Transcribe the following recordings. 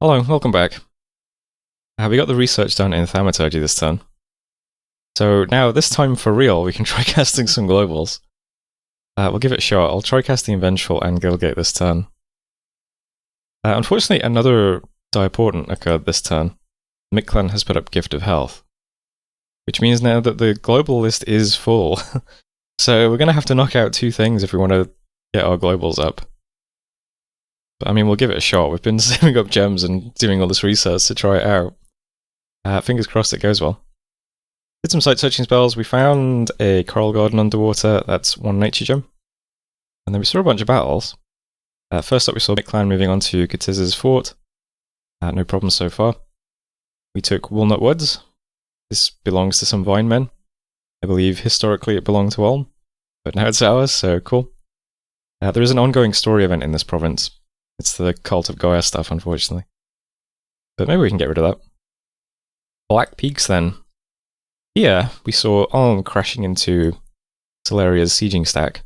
Hello, welcome back. We got the research done in Thaumaturgy this turn. So now, this time for real, we can try casting some globals. We'll give it a shot. I'll try casting Vengeful and Gilgate this turn. Unfortunately, another Diaportent occurred this turn. Mictlan has put up Gift of Health, which means now that the global list is full. So we're going to have to knock out two things if we want to get our globals up. But I mean, we'll give it a shot. We've been saving up gems and doing all this research to try it out. Fingers crossed it goes well. Did some site-searching spells. We found a Coral Garden underwater. That's one nature gem. And then we saw a bunch of battles. First up, we saw Mictlan moving on to Katiz's fort. No problems so far. We took Walnut Woods. This belongs to some Vine Men. I believe historically it belonged to Ulm, but now it's ours, so cool. There is an ongoing story event in this province. It's the Cult of Gaia stuff, unfortunately. But maybe we can get rid of that. Black Peaks, then. Here, we saw Ulm crashing into Solaria's sieging stack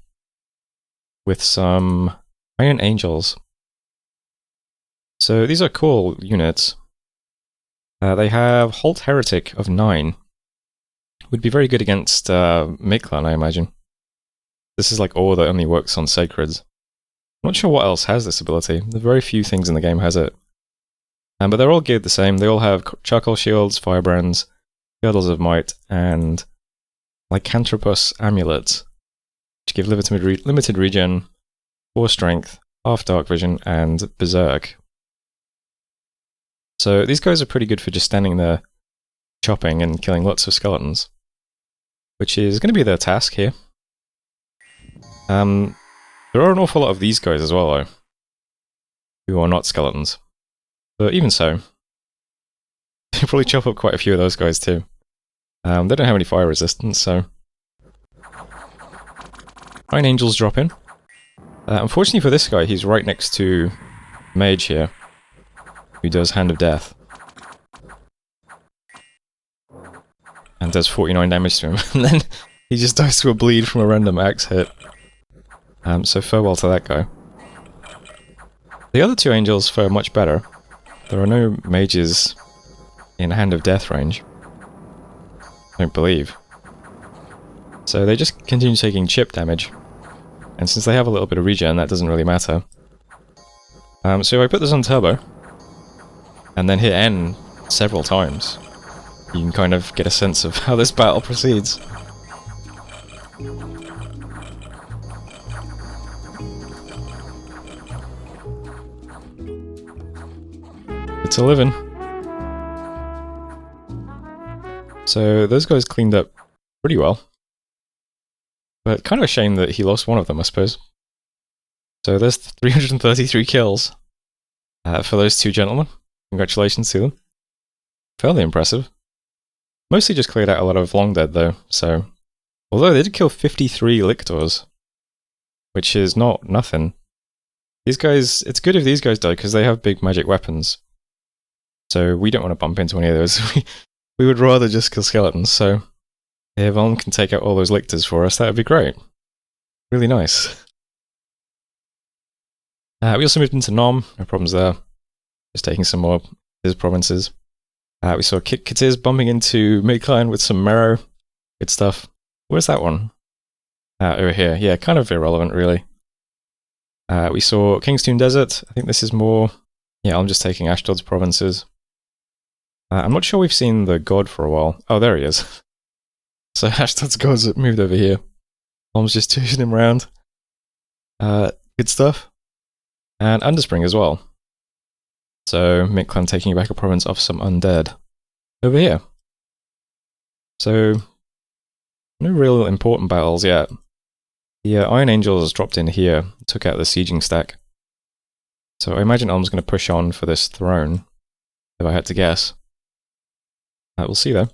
with some Iron Angels. So these are cool units. They have Halt Heretic of 9. Would be very good against Mictlan, I imagine. This is like ore that only works on Sacreds. I'm not sure what else has this ability. There are very few things in the game has it. But they're all geared the same. They all have charcoal shields, firebrands, girdles of might, and lycanthropus amulets, which give limited regen, 4 strength, half dark vision, and berserk. So these guys are pretty good for just standing there chopping and killing lots of skeletons, which is going to be their task here. There are an awful lot of these guys as well, though, who are not skeletons. But even so, they probably chop up quite a few of those guys too. They don't have any fire resistance, so... Iron Angels drop in. Unfortunately for this guy, he's right next to Mage here, who does Hand of Death. And does 49 damage to him, and then he just dies to a bleed from a random axe hit. So farewell to that guy. The other two angels fare much better. There are no mages in Hand of Death range. I don't believe. So they just continue taking chip damage. And since they have a little bit of regen, that doesn't really matter. So if I put this on turbo, and then hit N several times, you can kind of get a sense of how this battle proceeds. It's a living. So those guys cleaned up pretty well. But kind of a shame that he lost one of them, I suppose. So there's 333 kills for those two gentlemen. Congratulations to them. Fairly impressive. Mostly just cleared out a lot of long dead though, so... Although they did kill 53 lictors, which is not nothing. These guys, it's good if these guys die because they have big magic weapons. So we don't want to bump into any of those. We would rather just kill skeletons, so if Ulm can take out all those lictors for us, that would be great. Really nice. We also moved into Nom, no problems there. Just taking some more of his provinces. We saw Katiz bumping into Mictlan with some marrow. Good stuff. Where's that one? Over here. Yeah, kind of irrelevant, really. We saw Kingstown Desert. I think this is more... Yeah, I'm just taking Ashdod's provinces. I'm not sure we've seen the god for a while. Oh, there he is. So Ashdod's god's moved over here. Ulm's just chasing him around. Good stuff. And Underspring as well. So Mictlan taking back a province off some undead. Over here. So, no real important battles yet. The Iron Angels dropped in here, took out the sieging stack. So I imagine Ulm's going to push on for this throne, if I had to guess. We'll see though.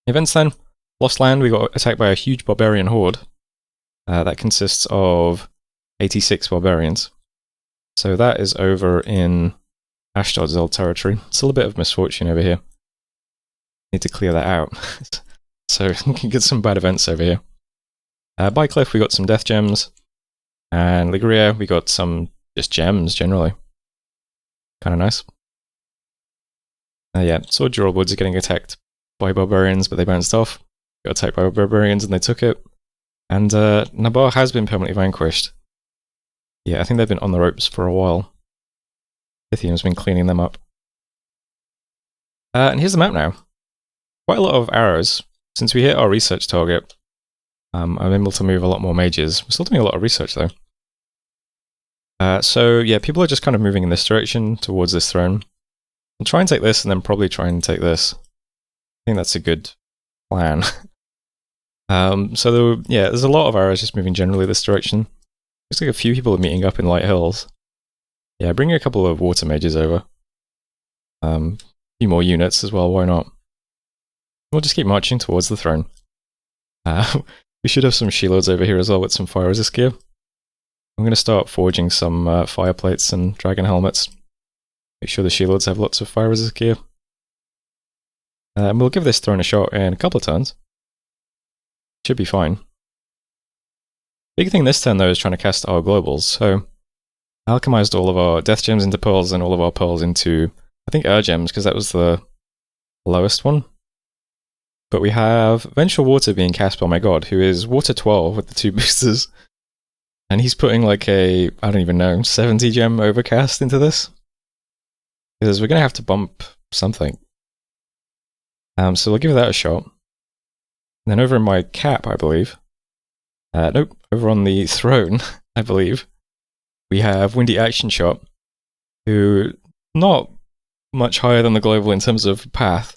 Events then. Lost Land, we got attacked by a huge barbarian horde. That consists of 86 barbarians. So that is over in Ashdod's old territory. Still a bit of misfortune over here. Need to clear that out. So we can get some bad events over here. By Cliff we got some death gems. And Ligurier we got some just gems generally. Kind of nice. Yeah, Sword Jewel Woods are getting attacked by barbarians, but they bounced off. Got attacked by barbarians and they took it. And Nabar has been permanently vanquished. Yeah, I think they've been on the ropes for a while. Lithium's been cleaning them up. And here's the map now. Quite a lot of arrows. Since we hit our research target, I'm able to move a lot more mages. We're still doing a lot of research though. So yeah, people are just kind of moving in this direction towards this throne. We'll try and take this and then probably try and take this. I think that's a good plan. There's a lot of arrows just moving generally this direction. Looks like a few people are meeting up in Light Hills. Yeah, bring a couple of water mages over. A few more units as well, why not? We'll just keep marching towards the throne. We should have some She-Lords over here as well with some fire resist gear. I'm going to start forging some fire plates and dragon helmets. Make sure the She-Lords have lots of fire resist gear. And we'll give this throne a shot in a couple of turns. Should be fine. Big thing this turn though is trying to cast our globals. So alchemized all of our death gems into pearls and all of our pearls into, I think, gems, because that was the lowest one. But we have Vengeful Water being cast by my god, who is Water 12 with the 2 boosters. And he's putting like a, I don't even know, 70 gem overcast into this. Because we're going to have to bump something. So we'll give that a shot. And then over in my cap, I believe. Nope, over on the throne, I believe. We have Windy Action Shot, who not much higher than the global in terms of path.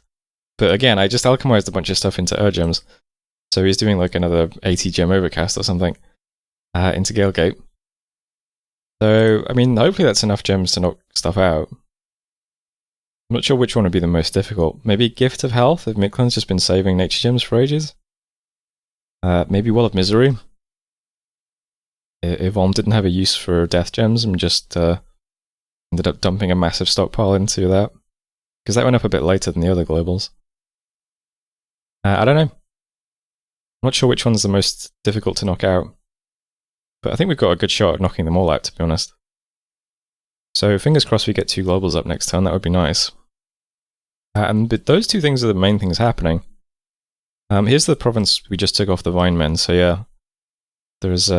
But again, I just alchemized a bunch of stuff into gems. So he's doing like another 80 gem overcast or something into Galegate. So, I mean, hopefully that's enough gems to knock stuff out. I'm not sure which one would be the most difficult. Maybe Gift of Health, if Miklan's just been saving nature gems for ages. Maybe Well of Misery. If Olm didn't have a use for death gems and just ended up dumping a massive stockpile into that. Because that went up a bit later than the other globals. I don't know. I'm not sure which one's the most difficult to knock out. But I think we've got a good shot at knocking them all out, to be honest. So fingers crossed we get 2 globals up next turn, that would be nice. But those 2 things are the main things happening. Here's the province we just took off the Vine Men, so yeah. There's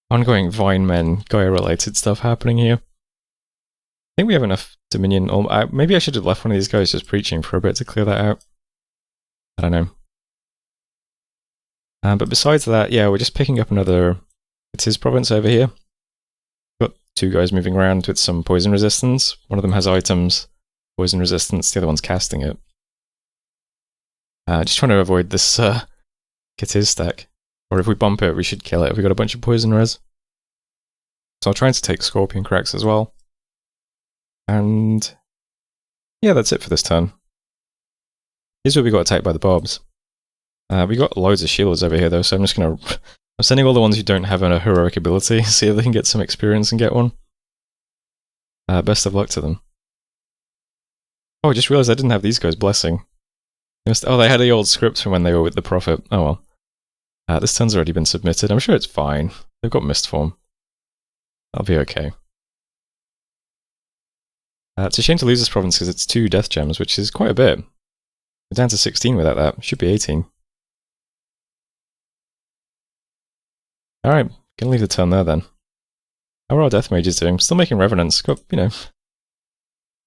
ongoing Vine Men Gaia-related stuff happening here. I think we have enough Dominion, or maybe I should have left one of these guys just preaching for a bit to clear that out. I don't know. But besides that, yeah, we're just picking up another... It's his province over here. Got 2 guys moving around with some poison resistance. One of them has items, poison resistance, the other one's casting it. Just trying to avoid this Katiz stack. Or if we bump it, we should kill it. We got a bunch of poison res. So I'm trying to take Scorpion Cracks as well. And yeah, that's it for this turn. Here's where we got attacked by the barbs. We got loads of shields over here though, so I'm just gonna... I'm sending all the ones who don't have a heroic ability, see if they can get some experience and get one. Best of luck to them. Oh, I just realized I didn't have these guys blessing. Oh, they had the old script from when they were with the Prophet. Oh well. This turn's already been submitted. I'm sure it's fine. They've got mist form. That'll be okay. It's a shame to lose this province because it's 2 death gems, which is quite a bit. We're down to 16 without that. Should be 18. Alright, gonna leave the turn there then. How are our death mages doing? Still making revenants. Got, you know,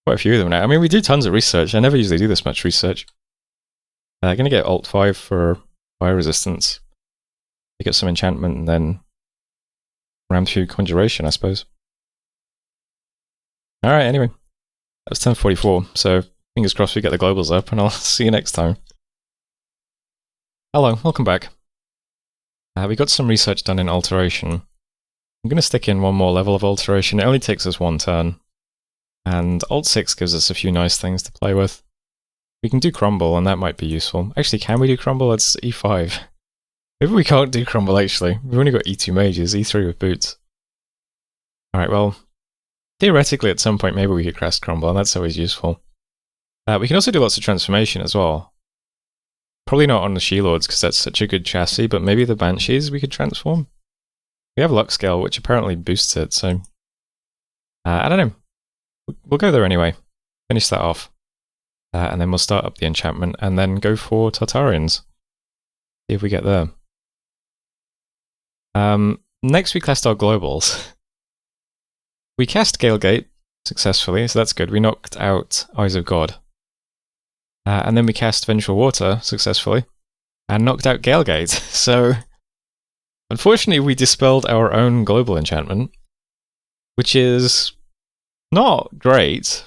quite a few of them now. I mean, we do tons of research. I never usually do this much research. Gonna get Alt 5 for fire resistance. Pick up some enchantment and then ram through conjuration, I suppose. Alright, anyway. That was turn 44, so fingers crossed we get the globals up, and I'll see you next time. Hello, welcome back. We got some research done in alteration. I'm going to stick in one more level of alteration. It only takes us 1 turn. And Alt 6 gives us a few nice things to play with. We can do Crumble, and that might be useful. Actually, can we do Crumble? It's E5. Maybe we can't do Crumble, actually. We've only got E2 mages, E3 with boots. Alright, well, theoretically at some point maybe we could cast Crumble, and that's always useful. We can also do lots of transformation as well. Probably not on the She-Lords because that's such a good chassis, but maybe the Banshees we could transform. We have Luck Scale, which apparently boosts it, so... I don't know. we'll go there anyway. Finish that off. And then we'll start up the enchantment and then go for Tartarians. See if we get there. Next we cast our globals. We cast Galegate successfully, so that's good. We knocked out Eyes of God. And then we cast Vengeful Water successfully and knocked out Galegate. So, unfortunately, we dispelled our own global enchantment, which is not great.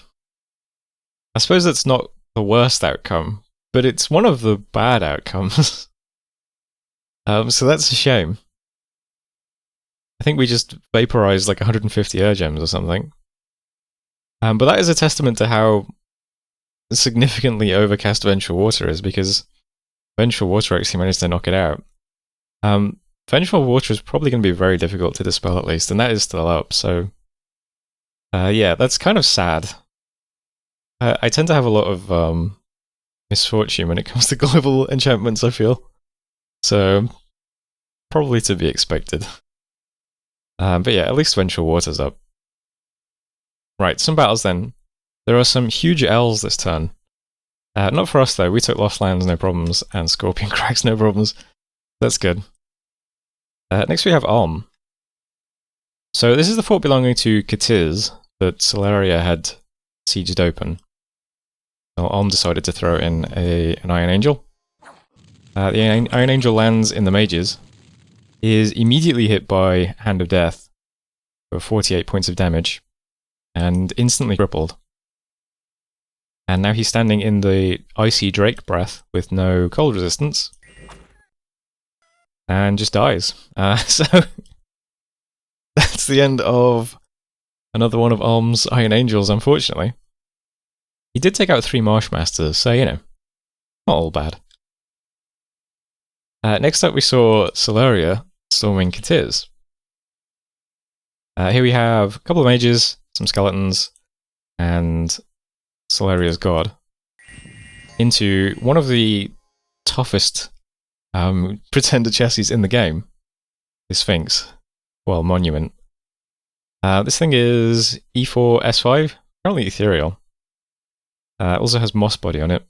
I suppose that's not the worst outcome, but it's one of the bad outcomes. So that's a shame. I think we just vaporized like 150 air gems or something. But that is a testament to how significantly overcast Vengeful Water is, because Vengeful Water actually managed to knock it out. Vengeful Water is probably going to be very difficult to dispel at least, and that is still up, so... yeah, that's kind of sad. I tend to have a lot of misfortune when it comes to global enchantments, I feel. So, probably to be expected. But yeah, at least Vengeful Water's up. Right, some battles then. There are some huge L's this turn. Not for us though, we took Lost Lands, no problems, and Scorpion Cracks, no problems. That's good. Next we have Ulm. So this is the fort belonging to Katiz that Solaria had sieged open. So Ulm decided to throw in an Iron Angel. The Iron Angel lands in the mages, is immediately hit by Hand of Death for 48 points of damage, and instantly crippled. And now he's standing in the Icy Drake Breath with no cold resistance, and just dies. So that's the end of another one of Ulm's Iron Angels, unfortunately. He did take out 3 Marsh Masters, so you know, not all bad. Next up we saw Solaria storming Katiz. Here we have a couple of mages, some skeletons, and Solaria's god into one of the toughest pretender chassis in the game, the Sphinx, well, Monument. This thing is E4 S5, currently ethereal. Also has Moss Body on it.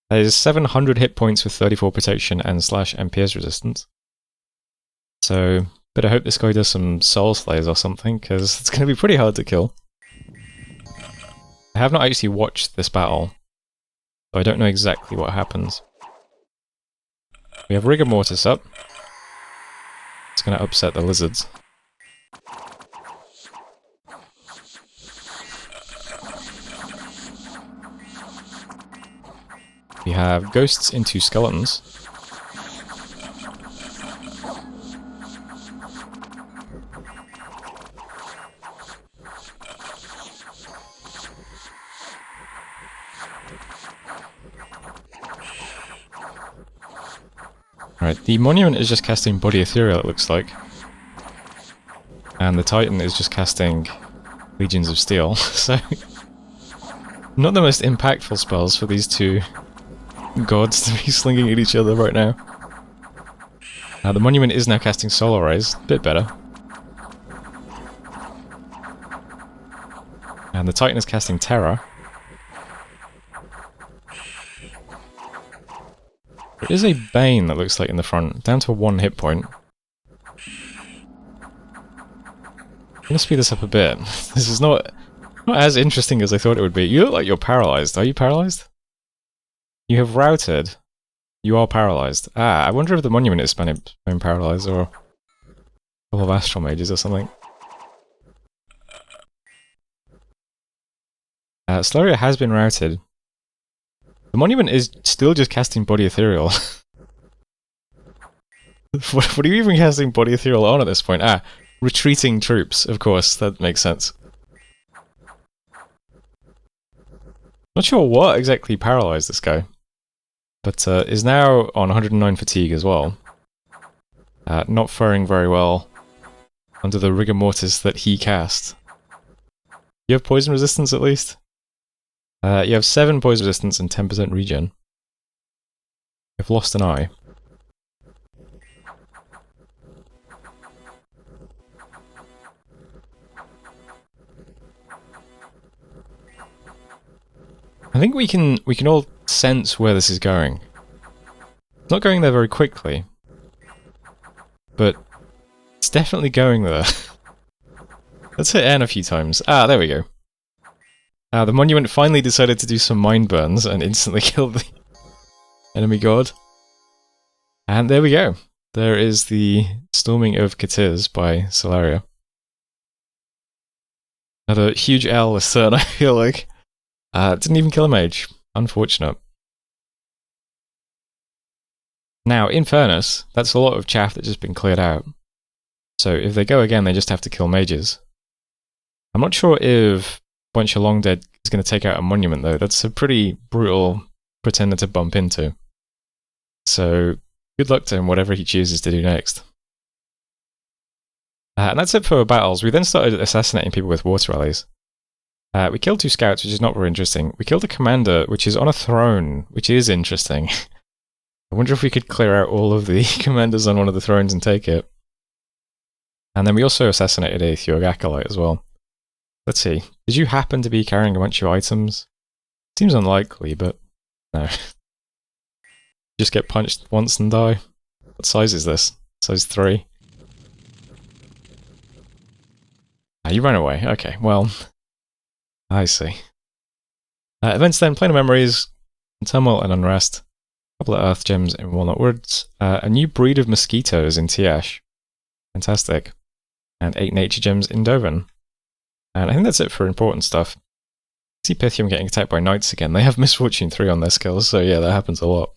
There's 700 hit points with 34 protection and slash and pierce resistance. So, better hope this guy does some Soul Slayers or something, because it's going to be pretty hard to kill. I have not actually watched this battle, so I don't know exactly what happens. We have Rigor Mortis up. It's going to upset the lizards. We have Ghosts into Skeletons. Right, the Monument is just casting Body Ethereal, it looks like. And the Titan is just casting Legions of Steel, so... not the most impactful spells for these two gods to be slinging at each other right now. The Monument is now casting Solar Rays, a bit better. And the Titan is casting Terror. There is a Bane that looks like in the front, down to 1 hit point. I'm gonna speed this up a bit. This is not as interesting as I thought it would be. You look like you're paralyzed. Are you paralyzed? You have routed. You are paralyzed. I wonder if the Monument is spelling paralyzed, or a couple of Astral Mages or something. Solaria has been routed. The Monument is still just casting Body Ethereal. What are you even casting Body Ethereal on at this point? Retreating troops, of course, that makes sense. Not sure what exactly paralyzed this guy, but is now on 109 fatigue as well. Not faring very well under the Rigor Mortis that he cast. You have poison resistance at least? You have 7 poison resistance and 10% regen. You've lost an eye. think we can all sense where this is going. It's not going there very quickly, but it's definitely going there. Let's hit N a few times. Ah, there we go. The monument finally decided to do some mind burns and instantly killed the enemy god. And there we go. There is the storming of Katiz by Solaria. Another huge L this turn, I feel like. Didn't even kill a mage. Unfortunate. Now, in fairness, that's a lot of chaff that's just been cleared out. So if they go again, they just have to kill mages. I'm not sure if a bunch of Long Dead is going to take out a monument, though. That's a pretty brutal pretender to bump into. So, good luck to him, whatever he chooses to do next. And that's it for battles. We then started assassinating people with water rallies. We killed 2 scouts, which is not very interesting. We killed a commander, which is on a throne, which is interesting. I wonder if we could clear out all of the commanders on one of the thrones and take it. And then we also assassinated a Thurg acolyte as well. Let's see. Did you happen to be carrying a bunch of items? Seems unlikely, but no. Just get punched once and die. What size is this? Size 3? Ah, you ran away. Okay, well, I see. Events then, Plane of Memories, Turmoil and Unrest, a couple of Earth Gems in Walnut Woods, a new breed of mosquitoes in Tiash. Fantastic. And 8 Nature Gems in Dovan. And I think that's it for important stuff. See Pythium getting attacked by knights again. They have Misfortune 3 on their skills, so yeah, that happens a lot.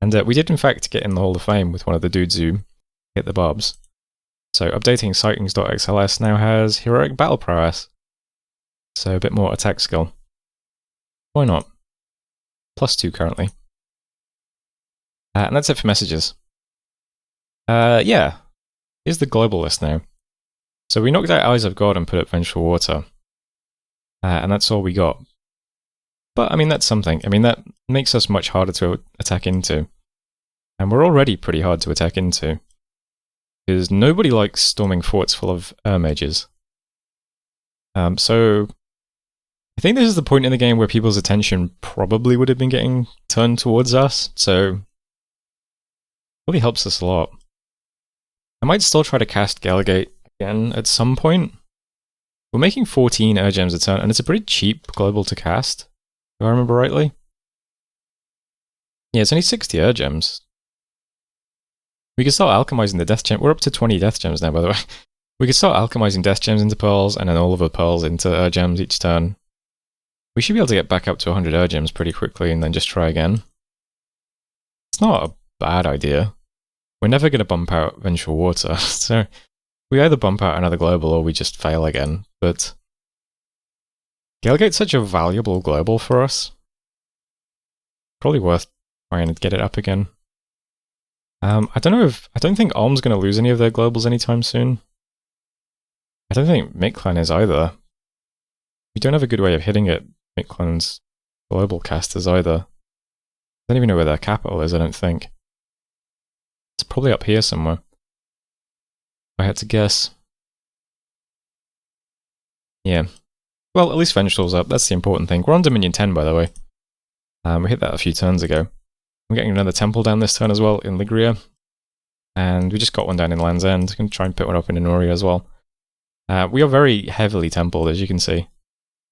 And we did in fact get in the Hall of Fame with one of the dudes who hit the barbs. So updating sightings.xls now has Heroic Battle Prowess. So a bit more attack skill. Why not? +2 currently. And that's it for messages. Yeah. Here's the global list now. So we knocked out Eyes of God and put up Vengeful Water. And that's all we got. But, I mean, that's something. I mean, that makes us much harder to attack into. And we're already pretty hard to attack into. Because nobody likes storming forts full of mages. So, I think this is the point in the game where people's attention probably would have been getting turned towards us. So, it really helps us a lot. I might still try to cast Galegate again at some point. We're making 14 air gems a turn, and it's a pretty cheap global to cast, if I remember rightly. Yeah, it's only 60 air gems. We could start alchemizing the death gem. We're up to 20 death gems now, by the way. We could start alchemizing death gems into pearls, and then all of the pearls into air gems each turn. We should be able to get back up to 100 air gems pretty quickly, and then just try again. It's not a bad idea. We're never going to bump out Vengeful Water, so we either bump out another global or we just fail again, but Galegate's such a valuable global for us. Probably worth trying to get it up again. I don't think Ulm's going to lose any of their globals anytime soon. I don't think Mictlan is either. We don't have a good way of hitting it, Mictlan's global casters either. I don't even know where their capital is, I don't think. It's probably up here somewhere. If I had to guess. Yeah. Well, at least Vengefull's up, that's the important thing. We're on Dominion 10, by the way. We hit that a few turns ago. We're getting another temple down this turn as well in Ligria. And we just got one down in Land's End. I'm going to try and put one up in Inoria as well. We are very heavily templed, as you can see.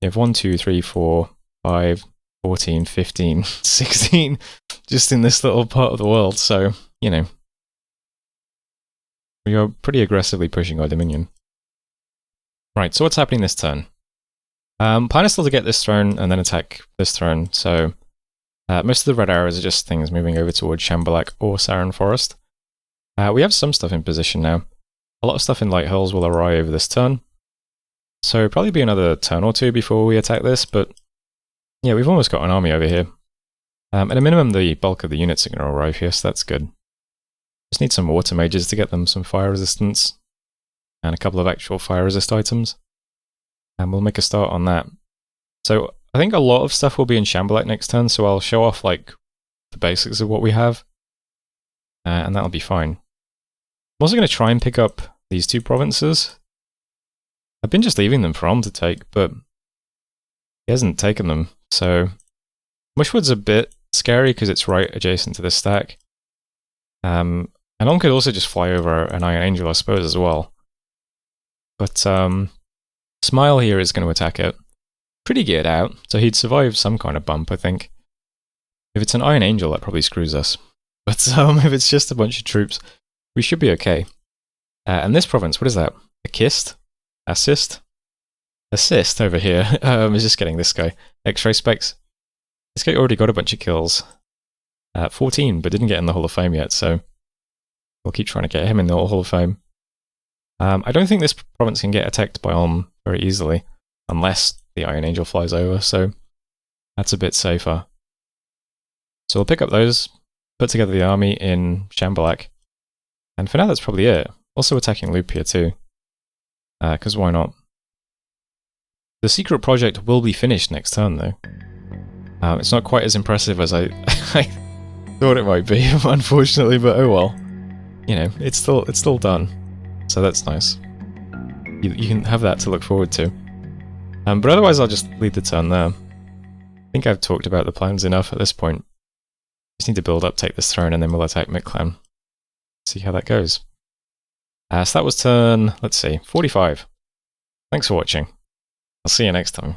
You have 1, 2, 3, 4, 5, 14, 15, 16, just in this little part of the world, so, you know. We are pretty aggressively pushing our Dominion. Right, so what's happening this turn? Plan is still to get this throne and then attack this throne, so most of the red arrows are just things moving over towards Shambhalak or Sarin Forest. We have some stuff in position now. A lot of stuff in Light Hills will arrive this turn. So probably be another turn or two before we attack this, but yeah, we've almost got an army over here. At a minimum, the bulk of the units are going to arrive here, so that's good. Just need some water mages to get them some fire resistance, and a couple of actual fire resist items. And we'll make a start on that. So I think a lot of stuff will be in Shambhalak next turn, so I'll show off like the basics of what we have, and that'll be fine. I'm also going to try and pick up these two provinces. I've been just leaving them for Ulm to take, but He hasn't taken them, so Mushwood's a bit scary because it's right adjacent to the stack. And On could also just fly over an Iron Angel, I suppose, as well. But Smile here is going to attack it. Pretty geared out, so he'd survive some kind of bump, I think. If it's an Iron Angel, that probably screws us. But if it's just a bunch of troops, we should be okay. And this province, what is that? A Kist? Assist? Assist over here is just getting this guy. X-ray specs. This guy already got a bunch of kills. 14, but didn't get in the Hall of Fame yet, so we'll keep trying to get him in the Hall of Fame. I don't think this province can get attacked by Ulm very easily, unless the Iron Angel flies over, so that's a bit safer. So we'll pick up those, put together the army in Shambhalak, and for now that's probably it. Also attacking Loop here too, because why not? The secret project will be finished next turn though. It's not quite as impressive as I thought it might be, unfortunately, but oh well. You know, it's still done, so that's nice. You can have that to look forward to. But otherwise I'll just lead the turn there. I think I've talked about the plans enough at this point. Just need to build up, take this throne, and then we'll attack Mictlan. See how that goes. So that was turn, let's see, 45. Thanks for watching. I'll see you next time.